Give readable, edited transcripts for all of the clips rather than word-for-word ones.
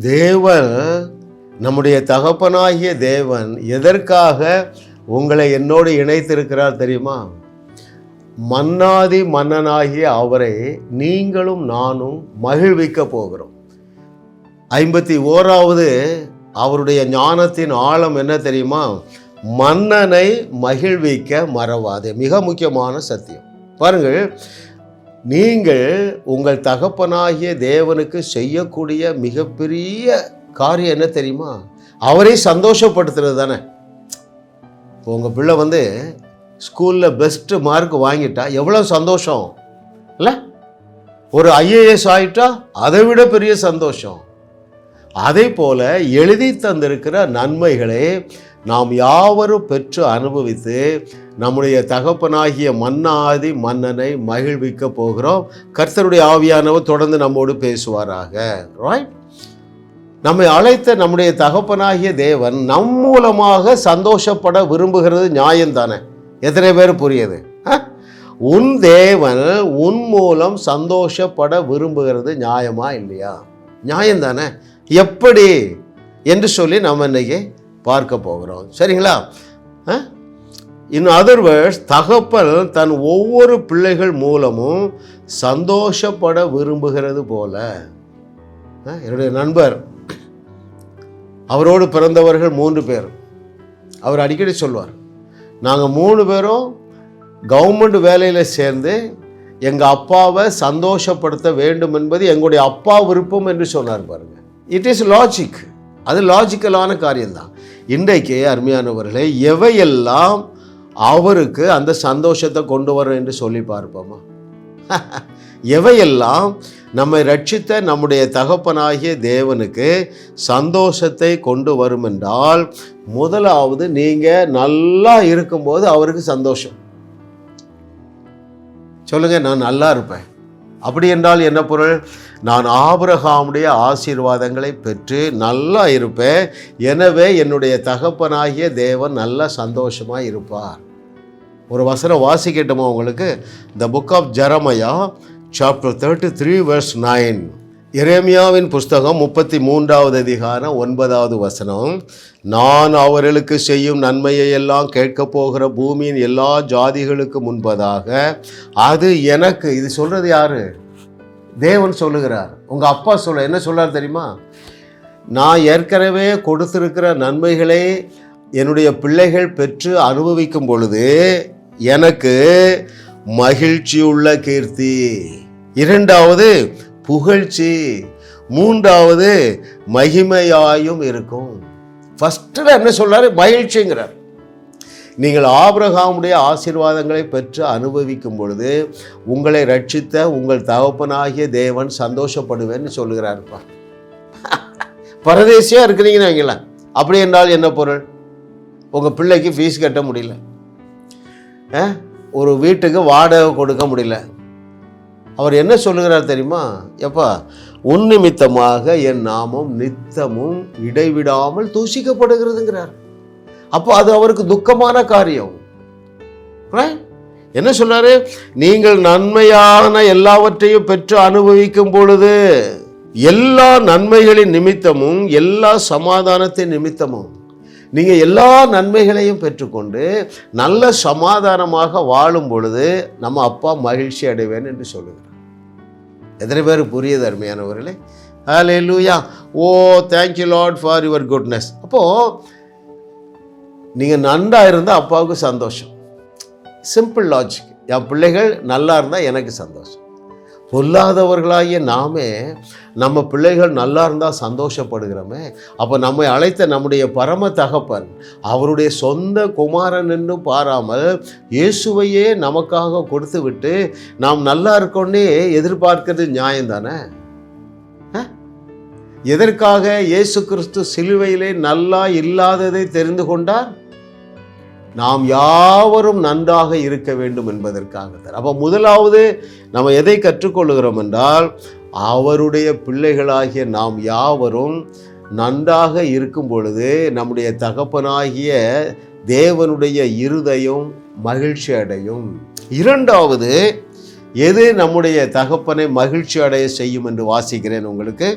தேவன், நம்முடைய தகப்பனாகிய தேவன் எதற்காக உங்களை என்னோடு இணைத்திருக்கிறார் தெரியுமா? மன்னாதி மன்னனாகிய அவரை நீங்களும் நானும் மகிழ்விக்க போகிறோம். 51வது அவருடைய ஞானத்தின் ஆழம் என்ன தெரியுமா? மன்னனை மகிழ்விக்க மறவாதே. மிக முக்கியமான சத்தியம். பாருங்கள், நீங்கள் உங்கள் தகப்பனாகிய தேவனுக்கு செய்யக்கூடிய மிகப்பெரிய காரியம் என்ன தெரியுமா? அவரை சந்தோஷப்படுத்துறது தானே. உங்கள் பிள்ளை ஸ்கூலில் பெஸ்ட்டு மார்க் வாங்கிட்டா எவ்வளோ சந்தோஷம் இல்லை? ஒரு IAS ஆகிட்டா அதை விட பெரிய சந்தோஷம். அதே போல் எழுதி தந்திருக்கிற நன்மைகளை நாம் யாவரும் பெற்று அனுபவித்து நம்முடைய தகப்பனாகிய மன்னாதி மன்னனை மகிழ்விக்க போகிறோம். கர்த்தருடைய ஆவியானவர் தொடர்ந்து நம்மோடு பேசுவாராக. ரைட்? நம்மை அழைத்த நம்முடைய தகப்பனாகிய தேவன் நம் மூலமாக சந்தோஷப்பட விரும்புகிறது நியாயம்தானே? எத்தனை பேர் புரியுது? உன் தேவன் உன் மூலம் சந்தோஷப்பட விரும்புகிறது நியாயமா இல்லையா? நியாயம்தானே? எப்படி என்று சொல்லி நம்ம இன்னைக்கு பார்க்க போகிறோம். சரிங்களா? இன் அதர் வேர்ட்ஸ், தகப்பன் தன் ஒவ்வொரு பிள்ளைகள் மூலமும் சந்தோஷப்பட விரும்புகிறது போல. என்னுடைய நண்பர், அவரோடு பிறந்தவர்கள் 3 பேர். அவர் அடிக்கடி சொல்வார், நாங்கள் 3 பேரும் கவர்மெண்ட் வேலையில் சேர்ந்து எங்கள் அப்பாவை சந்தோஷப்படுத்த வேண்டும் என்பது எங்களுடைய அப்பா விருப்பம் என்று சொன்னார். பாருங்க, இட் இஸ் லாஜிக். அது லாஜிக்கலான காரியம்தான். இன்றைக்கு அருமையானவர்களே, எவையெல்லாம் அவருக்கு அந்த சந்தோஷத்தை கொண்டு வரும் என்று சொல்லி பார்ப்போமா? எவையெல்லாம் நம்மை ரட்சித்த நம்முடைய தகப்பனாகிய தேவனுக்கு சந்தோஷத்தை கொண்டு வரும் என்றால், முதலாவது நீங்கள் நல்லா இருக்கும்போது அவருக்கு சந்தோஷம். சொல்லுங்க, நான் நல்லா இருப்பேன். அப்படி என்றால் என்ன பொருள்? நான் ஆபிரகாமுடைய ஆசீர்வாதங்களை பெற்று நல்லா இருப்பேன். எனவே என்னுடைய தகப்பனாகிய தேவன் நல்ல சந்தோஷமாக இருப்பார். ஒரு வசனம் வாசிக்கட்டுமா உங்களுக்கு? The book of Jeremiah chapter 33 verse 9. எரேமியாவின் புஸ்தகம் 33வது அதிகாரம் 9வது வசனம். நான் அவர்களுக்கு செய்யும் நன்மையை எல்லாம் கேட்க போகிற பூமியின் எல்லா ஜாதிகளுக்கு முன்பதாக அது எனக்கு. இது சொல்றது யாரு? தேவன் சொல்லுகிறார். உங்க அப்பா என்ன சொல்றார் தெரியுமா? நான் ஏற்கனவே கொடுத்திருக்கிற நன்மைகளை என்னுடைய பிள்ளைகள் பெற்று அனுபவிக்கும் பொழுது எனக்கு மகிழ்ச்சியுள்ள கீர்த்தி, 2வது புகழ்ச்சி, 3வது மகிமையாயும் இருக்கும். ஃபர்ஸ்ட்ல என்ன சொல்றாரு? மகிழ்ச்சிங்கிறார். நீங்கள் ஆபிரகாமுடைய ஆசீர்வாதங்களை பெற்று அனுபவிக்கும் பொழுது உங்களை ரட்சித்த உங்கள் தகப்பனாகிய தேவன் சந்தோஷப்படுவேன்னு சொல்லுகிறாருப்பா. பரதேசியா இருக்கிறீங்கன்னு வைங்களேன். அப்படி என்றால் என்ன பொருள்? உங்கள் பிள்ளைக்கு ஃபீஸ் கட்ட முடியல, ஒரு வீட்டுக்கு வாடகை கொடுக்க முடியல. அவர் என்ன சொல்லுகிறார் தெரியுமா? எப்பா, உன் நிமித்தமாக என் நாமம் நித்தமும் இடைவிடாமல் தூஷிக்கப்படுகிறதுங்கிறார். அப்போ அது அவருக்கு துக்கமான காரியம். என்ன சொல்றாரு? நீங்கள் நன்மையான எல்லாவற்றையும் பெற்று அனுபவிக்கும் பொழுது எல்லா நன்மைகளின் நிமித்தமும் எல்லா சமாதானத்தின் நிமித்தமும் நீங்கள் எல்லா நன்மைகளையும் பெற்றுக்கொண்டு நல்ல சமாதானமாக வாழும் பொழுது நம்ம அப்பா மகிழ்ச்சி அடைவேன் என்று சொல்லுகிறார். எத்தனை பேர் புரியுது அருமையானவர்களே? Hallelujah. Oh, thank you Lord for your goodness. அப்போது நீங்கள் நன்றா இருந்தால் அப்பாவுக்கு சந்தோஷம். Simple logic. என் பிள்ளைகள் நல்லா இருந்தால் எனக்கு சந்தோஷம். பொல்லாதவர்களாகிய நாமே நம்ம பிள்ளைகள் நல்லா இருந்தால் சந்தோஷப்படுகிறோமே. அப்போ நம்மை அழைத்த நம்முடைய பரம தகப்பன் அவருடைய சொந்த குமாரன் என்று பாராமல் இயேசுவையே நமக்காக கொடுத்து விட்டு நாம் நல்லா இருக்கோன்னே எதிர்பார்க்கிறது நியாயம்தானே? எதற்காக இயேசு கிறிஸ்து சிலுவையிலே நல்லா இல்லாததை தெரிந்து கொண்டார்? நாம் யாவரும் நன்றாக இருக்க வேண்டும் என்பதற்காகத்தான். அப்போ முதலாவது நம்ம எதை கற்றுக்கொள்கிறோம் என்றால், அவருடைய பிள்ளைகளாகிய நாம் யாவரும் நன்றாக இருக்கும் பொழுது நம்முடைய தகப்பனாகிய தேவனுடைய இருதயம் மகிழ்ச்சி அடையும். 2வது, எது நம்முடைய தகப்பனை மகிழ்ச்சி அடைய செய்யும் என்று வாசிக்கிறேன் உங்களுக்கு.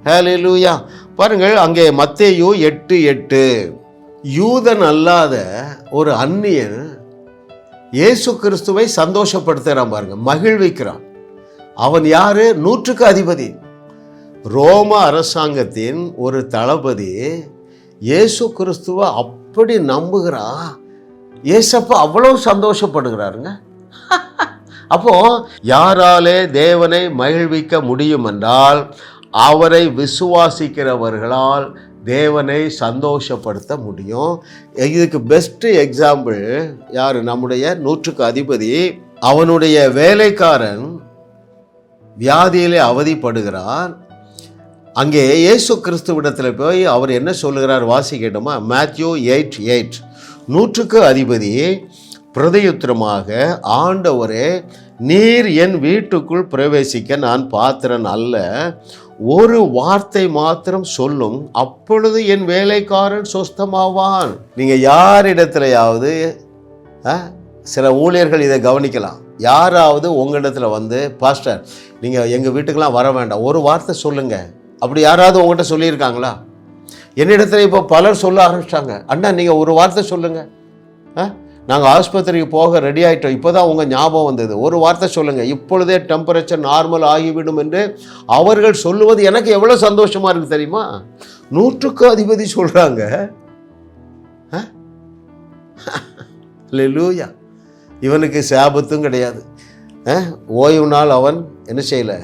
ஹல்லேலூயா. பாருங்கள், அங்கே மத்தேயு 8:8, யூதன் அல்லாத ஒரு அந்நியன் இயேசு கிறிஸ்துவை சந்தோஷப்படுத்துகிறான் பாருங்க, மகிழ்விக்கிறான். அவன் யாரு? 100க்கு அதிபதி, ரோம அரசாங்கத்தின் ஒரு தளபதி. இயேசு கிறிஸ்துவை அப்படி நம்புகிறா. இயேசப்பா அவ்வளவு சந்தோஷப்படுகிறாருங்க. அப்போ யாராலே தேவனை மகிழ்விக்க முடியும் என்றால் அவரை விசுவாசிக்கிறவர்களால் தேவனை சந்தோஷப்படுத்த முடியும். இதுக்கு பெஸ்ட் எக்ஸாம்பிள் யார்? நம்முடைய 100க்கு அதிபதி. அவனுடைய வேலைக்காரன் வியாதியிலே அவதிப்படுகிறார். அங்கே இயேசு கிறிஸ்துவிடத்தில் போய் அவர் என்ன சொல்லுகிறார் வாசிக்கட்டுமா? மேத்யூ 8:8, 100க்கு அதிபதி பிரதியுத்தரமாக, ஆண்டவரே, நீர் என் வீட்டுக்குள் பிரவேசிக்க நான் பாத்திரன் அல்ல, ஒரு வார்த்தை மாத்திரம் சொல்லும், அப்பொழுது என் வேலைக்காரன் சொஸ்தமாவான். நீங்கள் யாரிடத்துலையாவது, சில ஊழியர்கள் இதை கவனிக்கலாம், யாராவது உங்களிடத்தில் வந்து, பாஸ்டர் நீங்கள் எங்கள் வீட்டுக்கெலாம் வர வேண்டாம், ஒரு வார்த்தை சொல்லுங்கள், அப்படி யாராவது உங்கள்கிட்ட சொல்லியிருக்காங்களா? என்னிடத்துல இப்போ பலர் சொல்ல ஆரம்பிச்சிட்டாங்க, அண்ணா நீங்கள் ஒரு வார்த்தை சொல்லுங்கள், நாங்கள் ஆஸ்பத்திரிக்கு போக ரெடி ஆகிட்டோம், இப்போ தான் உங்கள் ஞாபகம் வந்தது, ஒரு வார்த்தை சொல்லுங்கள், இப்பொழுதே டெம்பரேச்சர் நார்மல் ஆகிவிடும் என்று அவர்கள் சொல்லுவது எனக்கு எவ்வளோ சந்தோஷமாக இருக்குது தெரியுமா? 100க்கு அதிபதி சொல்கிறாங்க. அல்லேலூயா. இவனுக்கு சாபத்தும் கிடையாது, ஓய்வு நாள் அவன் என்ன செய்யலை,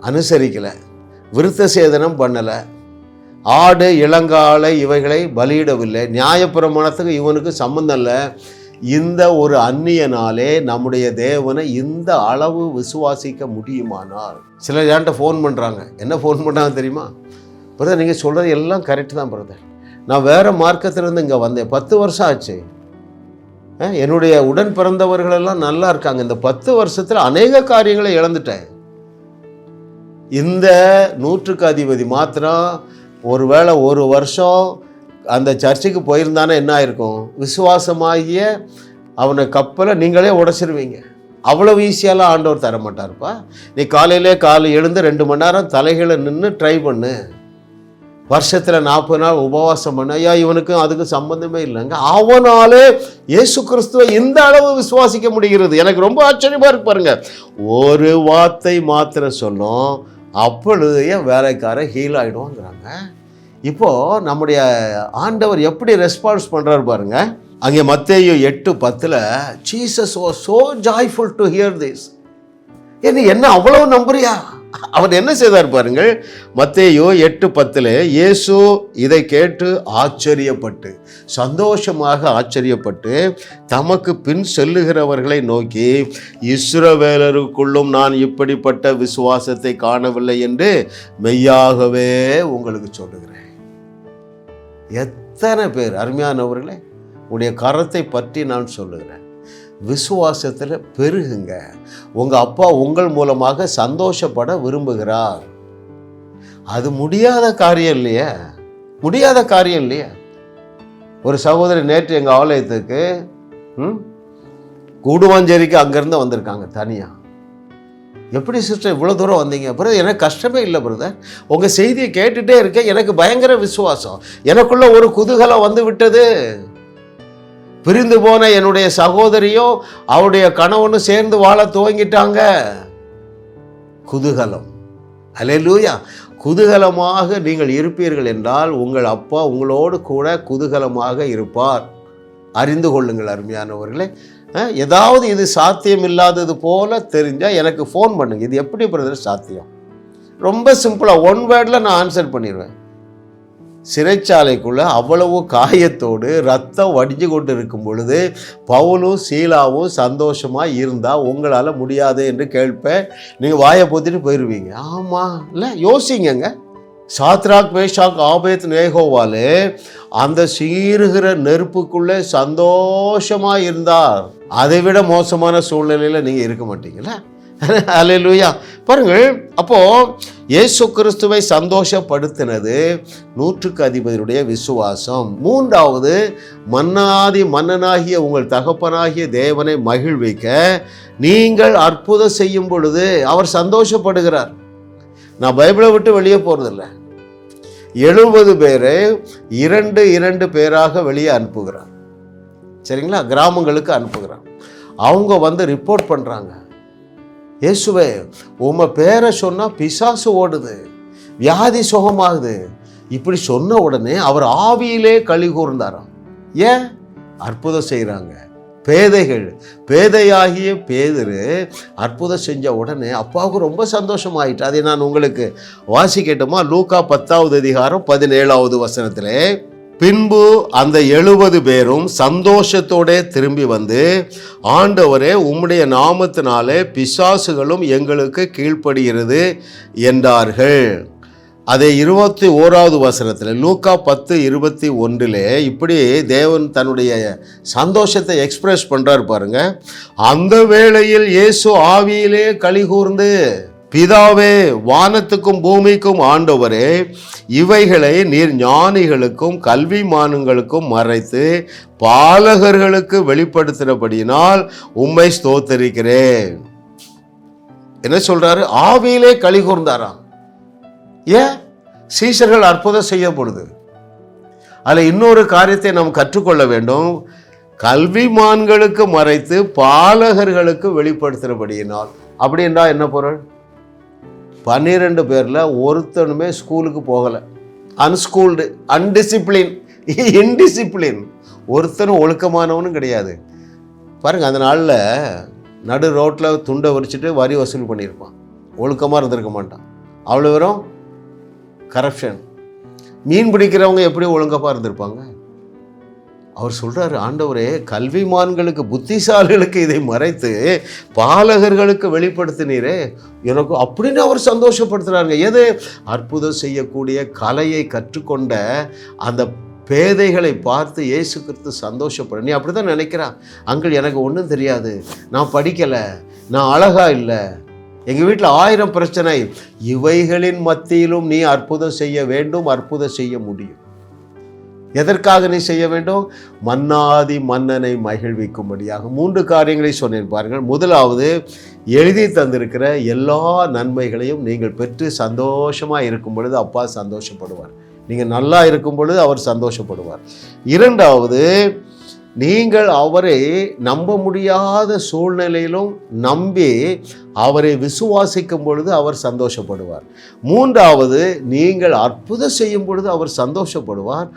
அனுசரிக்கலை, விருத்த சேதனம் பண்ணலை, ஆடு இளங்காலை இவைகளை பலியிடவில்லை, நியாயப்பிரமாணத்துக்கு இவனுக்கு சம்பந்தம் இல்லை. இந்த ஒரு அந்நியனாலே நம்முடைய தேவனை இந்த அளவு விசுவாசிக்க முடியுமானால்? சிலர் என்கிட்ட ஃபோன் பண்ணுறாங்க. என்ன ஃபோன் பண்ணுறாங்க தெரியுமா? பிரதர் நீங்கள் சொல்கிறது எல்லாம் கரெக்டு தான் பிரதர், நான் வேறு மார்க்கத்திலேருந்து இங்கே வந்தேன், 10 வருஷம் ஆச்சு, என்னுடைய உடன் பிறந்தவர்களெல்லாம் நல்லா இருக்காங்க, இந்த 10 வருஷத்தில் அநேக காரியங்களை இழந்துட்டேன். இந்த 100க்கு அதிபதி மாத்திரம் ஒருவேளை ஒரு வருஷம் அந்த சர்ச்சுக்கு போயிருந்தானே என்ன ஆயிருக்கும்? விசுவாசமாகிய அவனை கப்பலை நீங்களே உடைச்சிருவீங்க. அவ்வளவு ஈஸியாலாம் ஆண்டவர் தர மாட்டார்ப்பா. நீ காலை எழுந்து 2 மணி நேரம் தலைகளை நின்று ட்ரை பண்ணு, வருஷத்தில் 40 நாள் உபவாசம் பண்ண. ஐயா இவனுக்கும் அதுக்கும் சம்பந்தமே இல்லைங்க, அவனாலே இயேசு கிறிஸ்துவை இந்த அளவு விசுவாசிக்க முடிகிறது. எனக்கு ரொம்ப ஆச்சரியமாக இருக்கு பாருங்க. ஒரு வார்த்தை மாத்திரம் சொல்லும், அப்பொழுது என் வேலைக்காரன் ஹீல் ஆகிடுவாங்கிறாங்க. இப்போது நம்முடைய ஆண்டவர் எப்படி ரெஸ்பான்ஸ் பண்ணுறாரு பாருங்க. அங்கே மத்தேயு 8:10, Jesus was so joyful to hear this. என்ன அவ்வளவு நம்புறியா? அவர் என்ன செய்தார் பாருங்கள். மத்தேயு 8:10, இயேசு இதை கேட்டு ஆச்சரியப்பட்டு, சந்தோஷமாக ஆச்சரியப்பட்டு, தமக்கு பின் செல்லுகிறவர்களை நோக்கி, இஸ்ரவேலருக்குள்ளும் நான் இப்படிப்பட்ட விசுவாசத்தை காணவில்லை என்று மெய்யாகவே உங்களுக்கு சொல்லுகிறேன். எத்தனை பேர் அருமையானவர்களே, உடைய கரத்தை பற்றி நான் சொல்லுகிறேன், விசுவாசத்தில் பெருகுங்க. உங்கள் அப்பா உங்கள் மூலமாக சந்தோஷப்பட விரும்புகிறார். அது முடியாத காரியம் இல்லையா? முடியாத காரியம் இல்லையா? ஒரு சகோதரி நேற்று எங்கள் ஆலயத்துக்கு கூடுவாஞ்சேரிக்கு அங்கேருந்து வந்திருக்காங்க தனியாக. எப்படி சிஸ்டர் இவ்வளோ தூரம் வந்தீங்க? பிரதர் எனக்கு கஷ்டமே இல்லை பிரதர், உங்கள் செய்தியை கேட்டுகிட்டே இருக்கேன், எனக்கு பயங்கர விசுவாசம், எனக்குள்ள ஒரு குதூகலம் வந்து விட்டது. பிரிந்து போன என்னுடைய சகோதரியும் அவருடைய கணவனும் சேர்ந்து வாழ துவங்கிட்டாங்க. குதூகலம். அல்லேலூயா. குதூகலமாக நீங்கள் இருப்பீர்கள் என்றால் உங்கள் அப்பா உங்களோடு கூட குதூகலமாக இருப்பார். அறிந்து கொள்ளுங்கள் அருமையானவர்களே. ஏதாவது இது சாத்தியம் இல்லாதது போல தெரிஞ்சால் எனக்கு ஃபோன் பண்ணுங்க. இது எப்படி பிரதர் சாத்தியம்? ரொம்ப சிம்பிளாக 1 வேர்டில் நான் ஆன்சர் பண்ணிடுவேன். சிறைச்சாலைக்குள்ளே அவ்வளவு காயத்தோடு ரத்தம் வடிஞ்சு கொண்டு இருக்கும் பொழுது பவுலும் சீலாவும் சந்தோஷமாக இருந்தால் உங்களால் முடியாது என்று கேட்பேன். நீங்கள் வாயை பொத்திட்டு போயிடுவீங்க. ஆமாம் இல்லை, யோசிங்கங்க. சாத்ராக் மேஷாக் ஆபேத் நேகோவாலே அந்த சீருகிற நெருப்புக்குள்ளே சந்தோஷமாக இருந்தார். அதை விட மோசமான சூழ்நிலையில் நீங்கள் இருக்க மாட்டீங்களா? அல்லேலூயா. பாருங்கள், அப்போ இயேசு கிறிஸ்துவை சந்தோஷப்படுத்தினது 100க்கு அதிபதியுடைய விசுவாசம். 3வது, மன்னாதி மன்னனாகிய உங்கள் தகப்பனாகிய தேவனை மகிழ்விக்க நீங்கள் அற்புதம் செய்யும் பொழுது அவர் சந்தோஷப்படுகிறார். நான் பைபிளை விட்டு வெளியே போகிறதில்ல. 70 பேரை 2 பேராக வெளியே அனுப்புகிறான். சரிங்களா? கிராமங்களுக்கு அனுப்புகிறான். அவங்க வந்து ரிப்போர்ட் பண்ணுறாங்க, இயேசுவே உம்மை பேரை சொன்னால் பிசாசு ஓடுது, வியாதி சுகமாகுது. இப்படி சொன்ன உடனே அவர் ஆவியிலே களி கூர்ந்தாராம். ஏன்? அற்புதம் செய்கிறாங்க. பேதையாகிய பேதுரு அற்புதம் செஞ்ச உடனே அப்பாவுக்கு ரொம்ப சந்தோஷமாயிட்டு. அதை நான் உங்களுக்கு வாசிக்கட்டுமா? லூக்கா 10வது அதிகாரம் 17வது வசனத்திலே, பின்பு அந்த 70 பேரும் சந்தோஷத்தோட திரும்பி வந்து, ஆண்டவரே உம்முடைய நாமத்தினாலே பிசாசுகளும் எங்களுக்கு கீழ்ப்படுகிறது என்றார்கள். அதே 21வது வசனத்தில் லூக்கா 10:21 இப்படி தேவன் தன்னுடைய சந்தோஷத்தை எக்ஸ்பிரஸ் பண்ணுறார் பாருங்க. அந்த வேளையில் இயேசு ஆவியிலே களி கூர்ந்து, பிதாவே வானத்துக்கும் பூமிக்கும் ஆண்டவரே, இவைகளை நீர் ஞானிகளுக்கும் கல்விமான்களுக்கும் மறைத்து பாலகர்களுக்கு வெளிப்படுத்தினபடியினால் உம்மை ஸ்தோத்தரிக்கிறேன். என்ன சொல்றாரு? ஆவியிலே களி கூர்ந்தாராம். ஏன்? சீஷர்கள் அற்புதம் செய்யப்படுது. அதில் இன்னொரு காரியத்தை நாம் கற்றுக்கொள்ள வேண்டும். கல்விமான்களுக்கு மறைத்து பாலகர்களுக்கு வெளிப்படுத்துகிறபடியினால். அப்படின்னா என்ன பொருள்? 12 பேரில் ஒருத்தனுமே ஸ்கூலுக்கு போகலை. அன்ஸ்கூல்டு, அன்டிசிப்ளின், இன்டிசிப்ளின். ஒருத்தனும் ஒழுக்கமானவனும் கிடையாது. பாருங்கள், அந்த நாளில் நடு ரோட்டில் துண்டை வரிச்சிட்டு வரி வசூல் பண்ணியிருப்பான். ஒழுக்கமாக இருந்திருக்க மாட்டான். அவ்வளோ வெறும் கரப்ஷன். மீன் பிடிக்கிறவங்க எப்படி ஒழுங்கப்பாக இருந்திருப்பாங்க? அவர் சொல்கிறாரு, ஆண்டவரே கல்விமான்களுக்கு புத்திசாலிகளுக்கு இதை மறைத்து பாலகர்களுக்கு வெளிப்படுத்தினீரே எனக்கு அப்படின்னு அவர் சந்தோஷப்படுத்துகிறாருங்க. எது? அற்புதம் செய்யக்கூடிய கலையை கற்றுக்கொண்ட அந்த பேதைகளை பார்த்து இயேசு கிறிஸ்து சந்தோஷப்பட. நீ அப்படி தான் நினைக்கிறான். அங்கிள் எனக்கு ஒன்றும் தெரியாது, நான் படிக்கலை, நான் அழகா இல்லை, எங்கள் வீட்டில் 1000 பிரச்சனை. இவைகளின் மத்தியிலும் நீ அற்புதம் செய்ய வேண்டும், அற்புதம் செய்ய முடியும். எதற்காக நீ செய்ய வேண்டும்? மன்னாதி மன்னனை மகிழ்விக்கும்படியாக. 3 காரியங்களை சொன்னேன் பாருங்கள். முதலாவது, எழுதி தந்திருக்கிற எல்லா நன்மைகளையும் நீங்கள் பெற்று சந்தோஷமாக இருக்கும் பொழுது அப்பா சந்தோஷப்படுவார். நீங்கள் நல்லா இருக்கும் பொழுது அவர் சந்தோஷப்படுவார். 2வது, நீங்கள் அவரை நம்ப முடியாத சூழ்நிலையிலும் நம்பி அவரை விசுவாசிக்கும் பொழுது அவர் சந்தோஷப்படுவார். 3வது, நீங்கள் அற்புதம் செய்யும் பொழுது அவர் சந்தோஷப்படுவார்.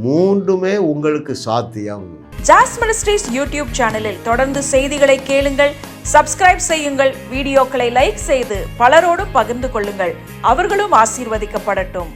3மே உங்களுக்கு சாத்தியம். ஜாஸ் மினிஸ்ட்ரீஸ் யூடியூப் சேனலில் தொடர்ந்து செய்திகளை கேளுங்கள், சப்ஸ்கிரைப் செய்யுங்கள், வீடியோக்களை லைக் செய்து பலரோடு பகிர்ந்து கொள்ளுங்கள். அவர்களும் ஆசீர்வதிக்கப்படட்டும்.